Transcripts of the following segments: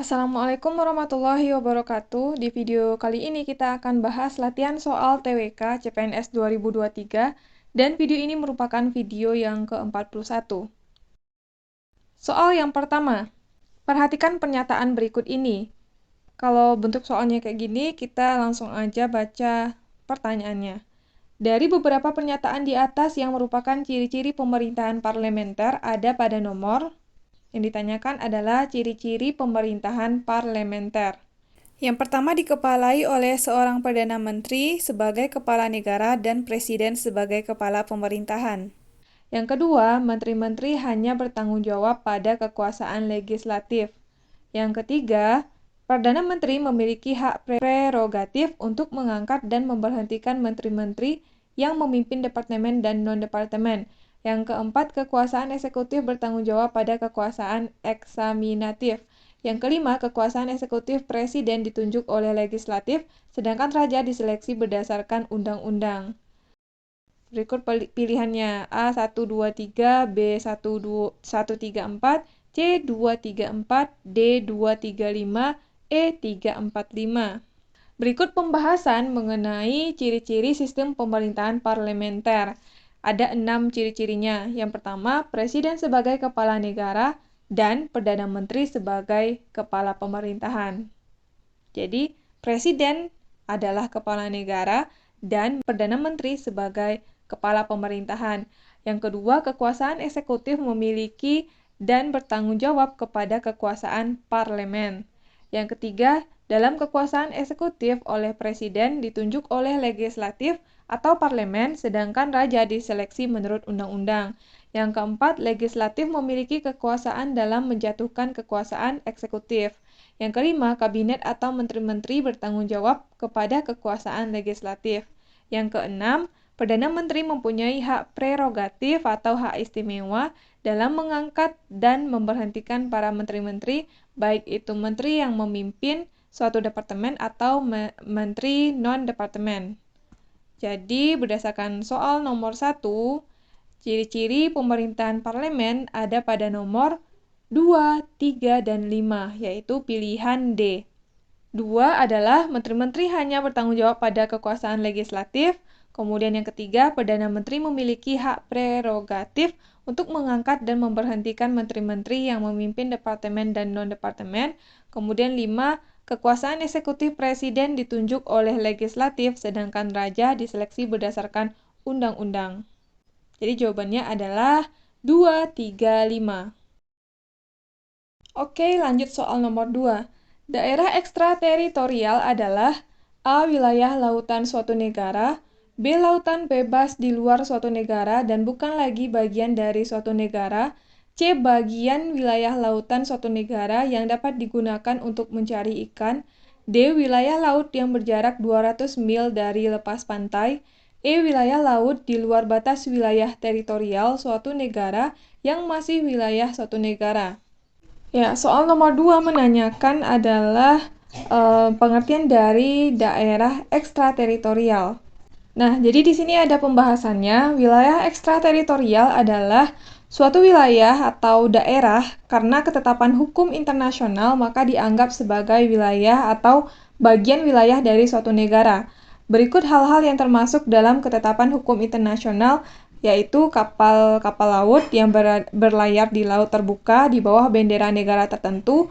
Assalamualaikum warahmatullahi wabarakatuh. Di video kali ini kita akan bahas latihan soal TWK CPNS 2023 dan video ini merupakan video yang ke-41. Soal yang pertama, perhatikan pernyataan berikut ini. Kalau bentuk soalnya kayak gini, kita langsung aja baca pertanyaannya. Dari beberapa pernyataan di atas yang merupakan ciri-ciri pemerintahan parlementer ada pada nomor. Yang ditanyakan adalah ciri-ciri pemerintahan parlementer. Yang pertama dikepalai oleh seorang Perdana Menteri sebagai kepala negara dan Presiden sebagai kepala pemerintahan. Yang kedua, menteri-menteri hanya bertanggung jawab pada kekuasaan legislatif. Yang ketiga, Perdana Menteri memiliki hak prerogatif untuk mengangkat dan memberhentikan menteri-menteri yang memimpin departemen dan non-departemen. Yang keempat, kekuasaan eksekutif bertanggung jawab pada kekuasaan eksaminatif. Yang kelima, kekuasaan eksekutif presiden ditunjuk oleh legislatif, sedangkan raja diseleksi berdasarkan undang-undang. Berikut pilihannya: A123, B134, C234, D235, E345. Berikut pembahasan mengenai ciri-ciri sistem pemerintahan parlementer. Ada 6 ciri-cirinya. Yang pertama, presiden sebagai kepala negara dan Perdana Menteri sebagai kepala pemerintahan. Jadi, presiden adalah kepala negara dan Perdana Menteri sebagai kepala pemerintahan. Yang kedua, kekuasaan eksekutif memiliki dan bertanggung jawab kepada kekuasaan parlemen. Yang ketiga, dalam kekuasaan eksekutif oleh presiden ditunjuk oleh legislatif atau parlemen, sedangkan raja diseleksi menurut undang-undang. Yang keempat, legislatif memiliki kekuasaan dalam menjatuhkan kekuasaan eksekutif. Yang kelima, kabinet atau menteri-menteri bertanggung jawab kepada kekuasaan legislatif. Yang keenam, Perdana Menteri mempunyai hak prerogatif atau hak istimewa dalam mengangkat dan memberhentikan para menteri-menteri, baik itu menteri yang memimpin suatu departemen atau menteri non-departemen. Jadi, berdasarkan soal nomor 1, ciri-ciri pemerintahan parlemen ada pada nomor 2, 3, dan 5, yaitu pilihan D. 2 adalah menteri-menteri hanya bertanggung jawab pada kekuasaan legislatif. Kemudian yang ketiga, Perdana Menteri memiliki hak prerogatif untuk mengangkat dan memberhentikan menteri-menteri yang memimpin departemen dan non-departemen. Kemudian 5, kekuasaan eksekutif presiden ditunjuk oleh legislatif, sedangkan raja diseleksi berdasarkan undang-undang. Jadi jawabannya adalah 2, 3, 5. Oke, lanjut soal nomor 2. Daerah ekstrateritorial adalah A. Wilayah lautan suatu negara, B. Lautan bebas di luar suatu negara dan bukan lagi bagian dari suatu negara, C. Bagian wilayah lautan suatu negara yang dapat digunakan untuk mencari ikan, D. Wilayah laut yang berjarak 200 mil dari lepas pantai, E. Wilayah laut di luar batas wilayah teritorial suatu negara yang masih wilayah suatu negara. Ya, soal nomor 2 menanyakan adalah pengertian dari daerah ekstrateritorial. Nah, jadi di sini ada pembahasannya. Wilayah ekstrateritorial adalah suatu wilayah atau daerah karena ketetapan hukum internasional maka dianggap sebagai wilayah atau bagian wilayah dari suatu negara. Berikut hal-hal yang termasuk dalam ketetapan hukum internasional, yaitu kapal-kapal laut yang berlayar di laut terbuka di bawah bendera negara tertentu,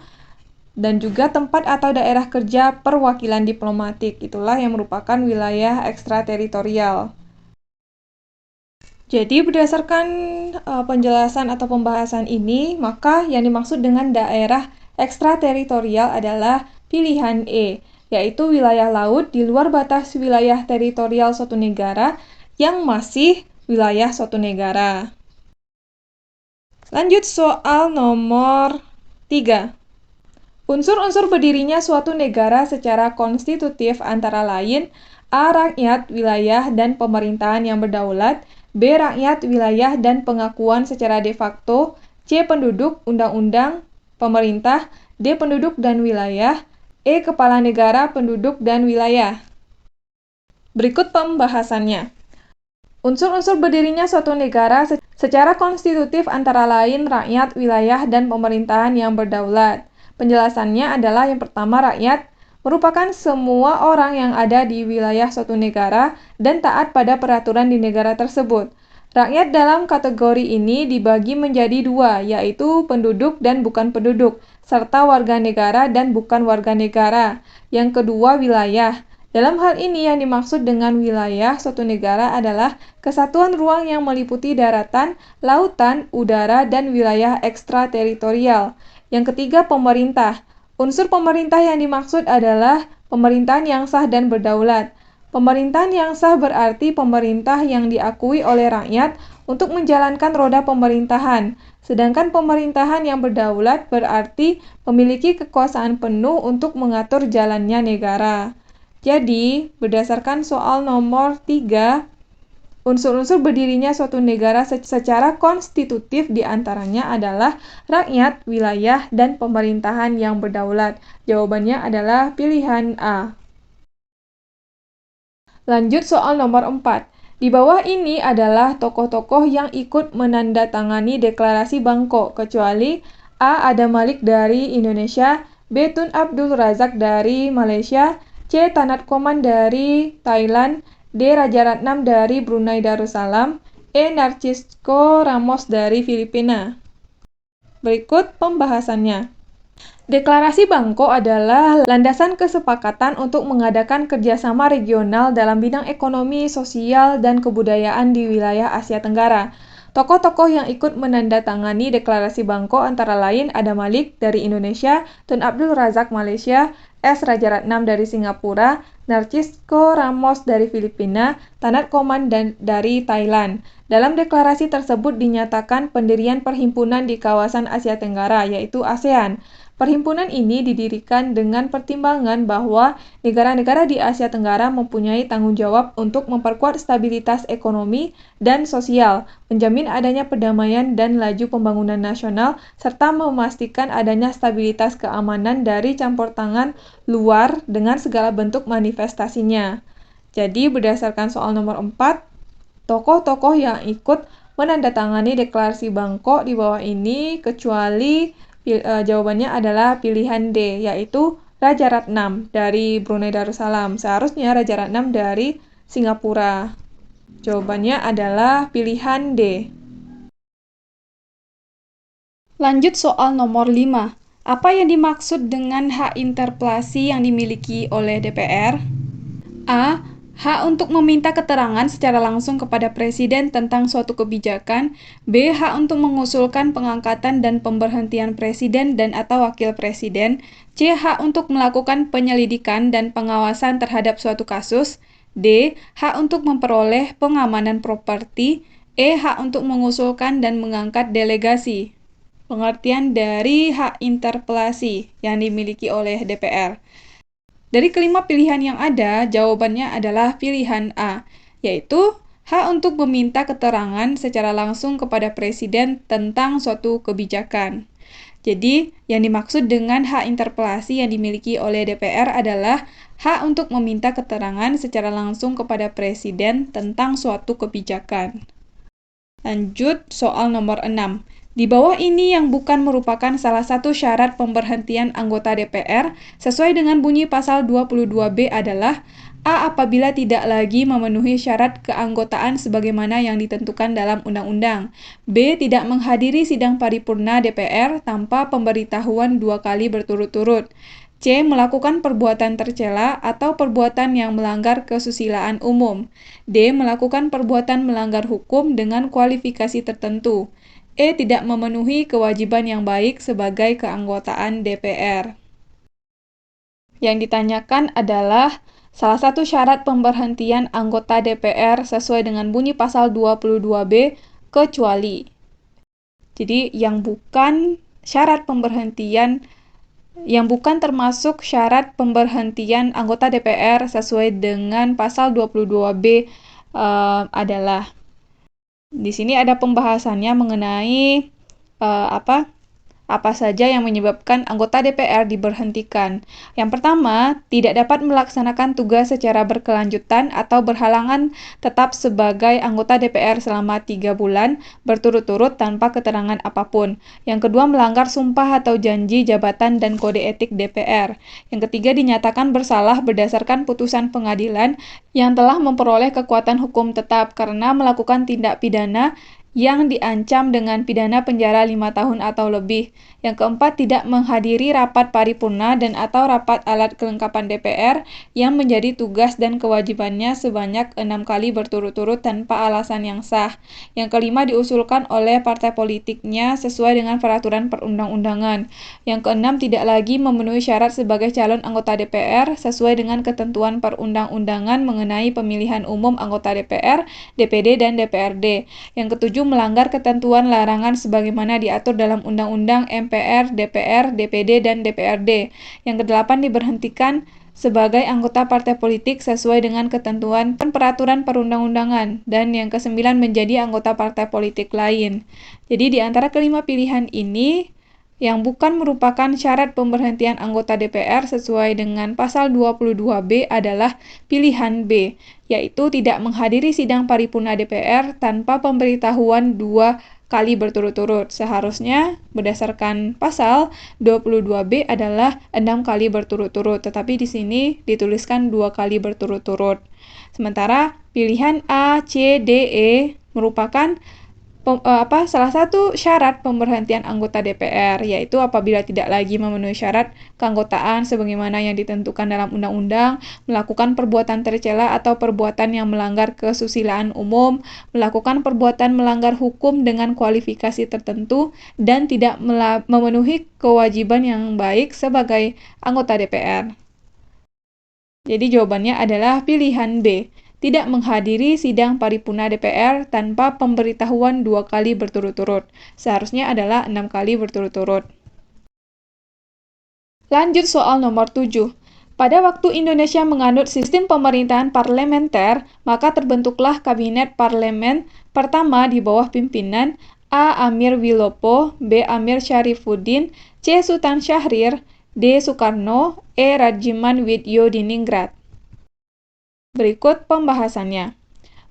dan juga tempat atau daerah kerja perwakilan diplomatik. Itulah yang merupakan wilayah ekstrateritorial. Jadi berdasarkan penjelasan atau pembahasan ini, maka yang dimaksud dengan daerah ekstrateritorial adalah pilihan E, yaitu wilayah laut di luar batas wilayah teritorial suatu negara yang masih wilayah suatu negara. Lanjut soal nomor 3. Unsur-unsur berdirinya suatu negara secara konstitutif antara lain A. Rakyat, wilayah, dan pemerintahan yang berdaulat, B. Rakyat, wilayah, dan pengakuan secara de facto, C. Penduduk, undang-undang, pemerintah, D. Penduduk dan wilayah, E. Kepala negara, penduduk, dan wilayah. Berikut pembahasannya. Unsur-unsur berdirinya suatu negara secara konstitutif antara lain rakyat, wilayah, dan pemerintahan yang berdaulat. Penjelasannya adalah yang pertama, rakyat merupakan semua orang yang ada di wilayah suatu negara dan taat pada peraturan di negara tersebut. Rakyat dalam kategori ini dibagi menjadi dua, yaitu penduduk dan bukan penduduk, serta warga negara dan bukan warga negara. Yang kedua, wilayah. Dalam hal ini yang dimaksud dengan wilayah suatu negara adalah kesatuan ruang yang meliputi daratan, lautan, udara, dan wilayah ekstrateritorial. Yang ketiga, pemerintah. Unsur pemerintah yang dimaksud adalah pemerintahan yang sah dan berdaulat. Pemerintahan yang sah berarti pemerintah yang diakui oleh rakyat untuk menjalankan roda pemerintahan. Sedangkan pemerintahan yang berdaulat berarti memiliki kekuasaan penuh untuk mengatur jalannya negara. Jadi, berdasarkan soal nomor 3, unsur-unsur berdirinya suatu negara secara konstitutif diantaranya adalah rakyat, wilayah, dan pemerintahan yang berdaulat. Jawabannya adalah pilihan A. Lanjut soal nomor 4. Di bawah ini adalah tokoh-tokoh yang ikut menandatangani deklarasi Bangkok, kecuali A. Adam Malik dari Indonesia, B. Tun Abdul Razak dari Malaysia, C. Tanat Koman dari Thailand, D. Raja Ratnam dari Brunei Darussalam, E. Narcisco Ramos dari Filipina. Berikut pembahasannya. Deklarasi Bangkok adalah landasan kesepakatan untuk mengadakan kerjasama regional dalam bidang ekonomi, sosial, dan kebudayaan di wilayah Asia Tenggara. Tokoh-tokoh yang ikut menandatangani deklarasi Bangkok antara lain Adam Malik dari Indonesia, Tun Abdul Razak Malaysia, S. Rajaratnam dari Singapura, Narcisco Ramos dari Filipina, Tanat Koman dari Thailand. Dalam deklarasi tersebut dinyatakan pendirian perhimpunan di kawasan Asia Tenggara, yaitu ASEAN. Perhimpunan ini didirikan dengan pertimbangan bahwa negara-negara di Asia Tenggara mempunyai tanggung jawab untuk memperkuat stabilitas ekonomi dan sosial, menjamin adanya perdamaian dan laju pembangunan nasional, serta memastikan adanya stabilitas keamanan dari campur tangan luar dengan segala bentuk manifestasinya. Jadi, berdasarkan soal nomor 4, tokoh-tokoh yang ikut menandatangani deklarasi Bangkok di bawah ini kecuali jawabannya adalah pilihan D, yaitu Raja Ratnam dari Brunei Darussalam. Seharusnya Raja Ratnam dari Singapura. Jawabannya adalah pilihan D. Lanjut soal nomor 5. Apa yang dimaksud dengan hak interpelasi yang dimiliki oleh DPR? A. Hak untuk meminta keterangan secara langsung kepada Presiden tentang suatu kebijakan. B. Hak untuk mengusulkan pengangkatan dan pemberhentian Presiden dan atau Wakil Presiden. C. Hak untuk melakukan penyelidikan dan pengawasan terhadap suatu kasus. D. Hak untuk memperoleh pengamanan properti. E. Hak untuk mengusulkan dan mengangkat delegasi. Pengertian dari hak interpelasi yang dimiliki oleh DPR. Dari kelima pilihan yang ada, jawabannya adalah pilihan A, yaitu hak untuk meminta keterangan secara langsung kepada Presiden tentang suatu kebijakan. Jadi, yang dimaksud dengan hak interpelasi yang dimiliki oleh DPR adalah hak untuk meminta keterangan secara langsung kepada Presiden tentang suatu kebijakan. Lanjut soal nomor 6. Di bawah ini yang bukan merupakan salah satu syarat pemberhentian anggota DPR sesuai dengan bunyi pasal 22B adalah A. Apabila tidak lagi memenuhi syarat keanggotaan sebagaimana yang ditentukan dalam undang-undang. B. Tidak menghadiri sidang paripurna DPR tanpa pemberitahuan 2 kali berturut-turut. C. Melakukan perbuatan tercela atau perbuatan yang melanggar kesusilaan umum. D. Melakukan perbuatan melanggar hukum dengan kualifikasi tertentu. E. Tidak memenuhi kewajiban yang baik sebagai keanggotaan DPR. Yang ditanyakan adalah salah satu syarat pemberhentian anggota DPR sesuai dengan bunyi pasal 22B kecuali. Jadi yang bukan termasuk syarat pemberhentian anggota DPR sesuai dengan pasal 22B adalah di sini ada pembahasannya mengenai Apa saja yang menyebabkan anggota DPR diberhentikan? Yang pertama, tidak dapat melaksanakan tugas secara berkelanjutan atau berhalangan tetap sebagai anggota DPR selama 3 bulan berturut-turut tanpa keterangan apapun. Yang kedua, melanggar sumpah atau janji jabatan dan kode etik DPR. Yang ketiga, dinyatakan bersalah berdasarkan putusan pengadilan yang telah memperoleh kekuatan hukum tetap karena melakukan tindak pidana yang diancam dengan pidana penjara 5 tahun atau lebih. Yang keempat, tidak menghadiri rapat paripurna dan atau rapat alat kelengkapan DPR yang menjadi tugas dan kewajibannya sebanyak 6 kali berturut-turut tanpa alasan yang sah. Yang kelima, diusulkan oleh partai politiknya sesuai dengan peraturan perundang-undangan. Yang keenam, tidak lagi memenuhi syarat sebagai calon anggota DPR sesuai dengan ketentuan perundang-undangan mengenai pemilihan umum anggota DPR, DPD, dan DPRD. Yang ketujuh, melanggar ketentuan larangan sebagaimana diatur dalam Undang-Undang MPR, DPR, DPD, dan DPRD. Yang kedelapan, diberhentikan sebagai anggota partai politik sesuai dengan ketentuan peraturan perundang-undangan. Dan yang kesembilan, menjadi anggota partai politik lain. Jadi di antara kelima pilihan ini, yang bukan merupakan syarat pemberhentian anggota DPR sesuai dengan pasal 22B adalah pilihan B, yaitu tidak menghadiri sidang paripurna DPR tanpa pemberitahuan 2 kali berturut-turut. Seharusnya berdasarkan pasal 22B adalah 6 kali berturut-turut, tetapi di sini dituliskan 2 kali berturut-turut. Sementara pilihan A, C, D, E merupakan salah satu syarat pemberhentian anggota DPR, yaitu apabila tidak lagi memenuhi syarat keanggotaan sebagaimana yang ditentukan dalam undang-undang, melakukan perbuatan tercela atau perbuatan yang melanggar kesusilaan umum, melakukan perbuatan melanggar hukum dengan kualifikasi tertentu, dan tidak memenuhi kewajiban yang baik sebagai anggota DPR. Jadi jawabannya adalah pilihan B. Tidak menghadiri sidang paripurna DPR tanpa pemberitahuan 2 kali berturut-turut. Seharusnya adalah 6 kali berturut-turut. Lanjut soal nomor 7. Pada waktu Indonesia menganut sistem pemerintahan parlementer, maka terbentuklah Kabinet Parlemen pertama di bawah pimpinan A. Amir Wilopo, B. Amir Syarifuddin, C. Sultan Syahrir, D. Soekarno, E. Rajiman Widyodiningrat. Berikut pembahasannya.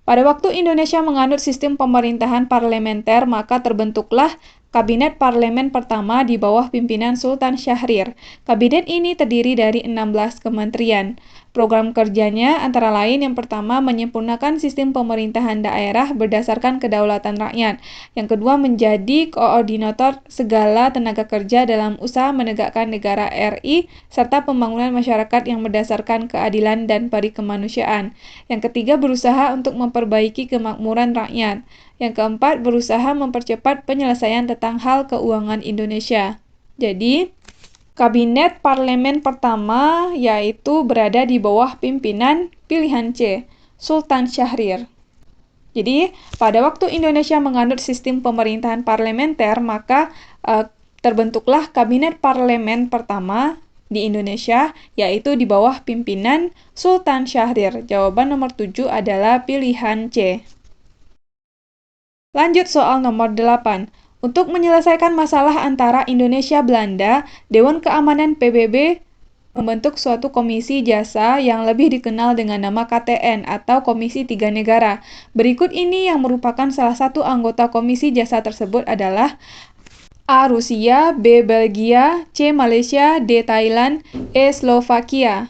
Pada waktu Indonesia menganut sistem pemerintahan parlementer, maka terbentuklah Kabinet Parlemen pertama di bawah pimpinan Sultan Syahrir. Kabinet ini terdiri dari 16 kementerian. Program kerjanya antara lain yang pertama menyempurnakan sistem pemerintahan daerah berdasarkan kedaulatan rakyat. Yang kedua menjadi koordinator segala tenaga kerja dalam usaha menegakkan negara RI serta pembangunan masyarakat yang berdasarkan keadilan dan perikemanusiaan. Yang ketiga berusaha untuk memperbaiki kemakmuran rakyat. Yang keempat berusaha mempercepat penyelesaian tentang hal keuangan Indonesia. Jadi, Kabinet Parlemen pertama yaitu berada di bawah pimpinan pilihan C, Sultan Syahrir. Jadi, pada waktu Indonesia menganut sistem pemerintahan parlementer, maka terbentuklah Kabinet Parlemen pertama di Indonesia, yaitu di bawah pimpinan Sultan Syahrir. Jawaban nomor 7 adalah pilihan C. Lanjut soal nomor 8. Untuk menyelesaikan masalah antara Indonesia-Belanda, Dewan Keamanan PBB membentuk suatu komisi jasa yang lebih dikenal dengan nama KTN atau Komisi Tiga Negara. Berikut ini yang merupakan salah satu anggota komisi jasa tersebut adalah A. Rusia, B. Belgia, C. Malaysia, D. Thailand, E. Slovakia.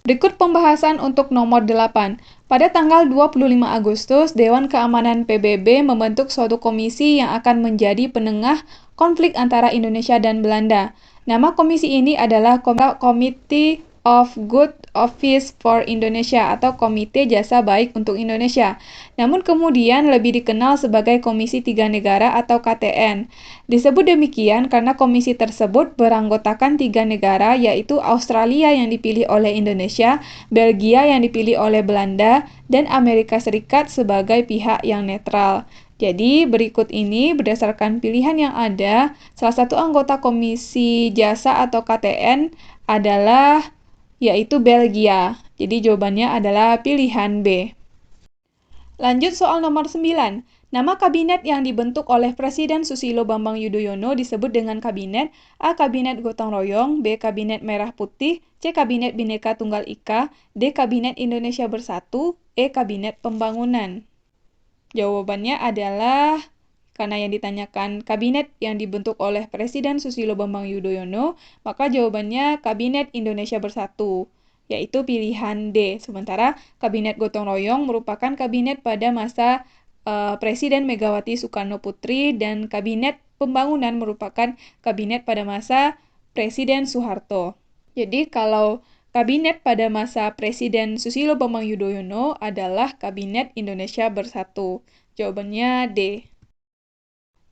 Berikut pembahasan untuk nomor 8. Pada tanggal 25 Agustus, Dewan Keamanan PBB membentuk suatu komisi yang akan menjadi penengah konflik antara Indonesia dan Belanda. Nama komisi ini adalah Committee of Good Office for Indonesia atau Komite Jasa Baik untuk Indonesia. Namun kemudian lebih dikenal sebagai Komisi Tiga Negara atau KTN. Disebut demikian karena komisi tersebut beranggotakan 3 negara yaitu Australia yang dipilih oleh Indonesia, Belgia yang dipilih oleh Belanda, dan Amerika Serikat sebagai pihak yang netral. Jadi berikut ini berdasarkan pilihan yang ada, salah satu anggota Komisi Jasa atau KTN adalah yaitu Belgia. Jadi jawabannya adalah pilihan B. Lanjut soal nomor 9. Nama kabinet yang dibentuk oleh Presiden Susilo Bambang Yudhoyono disebut dengan kabinet: A. Kabinet Gotong Royong, B. Kabinet Merah Putih, C. Kabinet Bhinneka Tunggal Ika, D. Kabinet Indonesia Bersatu, E. Kabinet Pembangunan. Jawabannya adalah, karena yang ditanyakan kabinet yang dibentuk oleh Presiden Susilo Bambang Yudhoyono, maka jawabannya Kabinet Indonesia Bersatu, yaitu pilihan D. Sementara Kabinet Gotong Royong merupakan kabinet pada masa Presiden Megawati Soekarno Putri, dan Kabinet Pembangunan merupakan kabinet pada masa Presiden Soeharto. Jadi kalau kabinet pada masa Presiden Susilo Bambang Yudhoyono adalah Kabinet Indonesia Bersatu. Jawabannya D.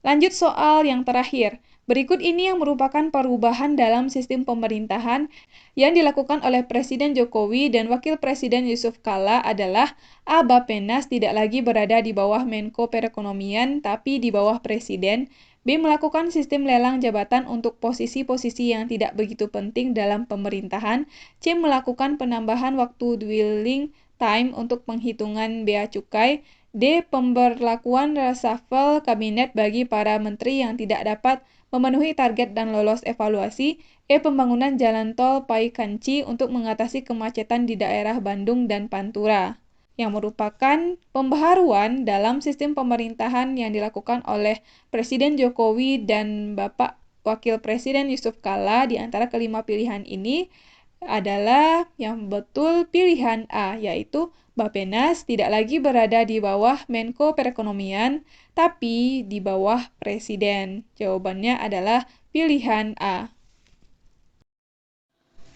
Lanjut soal yang terakhir. Berikut ini yang merupakan perubahan dalam sistem pemerintahan yang dilakukan oleh Presiden Jokowi dan Wakil Presiden Yusuf Kala adalah: A. Bappenas tidak lagi berada di bawah Menko Perekonomian tapi di bawah Presiden. B. Melakukan sistem lelang jabatan untuk posisi-posisi yang tidak begitu penting dalam pemerintahan. C. Melakukan penambahan waktu dwelling time untuk penghitungan bea cukai. D. Pemberlakuan reshuffle kabinet bagi para menteri yang tidak dapat memenuhi target dan lolos evaluasi. E. Pembangunan jalan tol Pai-Kanci untuk mengatasi kemacetan di daerah Bandung dan Pantura, yang merupakan pembaharuan dalam sistem pemerintahan yang dilakukan oleh Presiden Jokowi dan Bapak Wakil Presiden Yusuf Kala. Di antara kelima pilihan ini adalah yang betul pilihan A, yaitu Bappenas tidak lagi berada di bawah Menko Perekonomian, tapi di bawah Presiden. Jawabannya adalah pilihan A.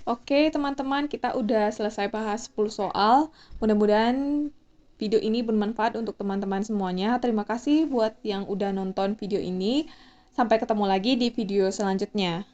Oke, teman-teman, kita udah selesai bahas 10 soal. Mudah-mudahan video ini bermanfaat untuk teman-teman semuanya. Terima kasih buat yang udah nonton video ini. Sampai ketemu lagi di video selanjutnya.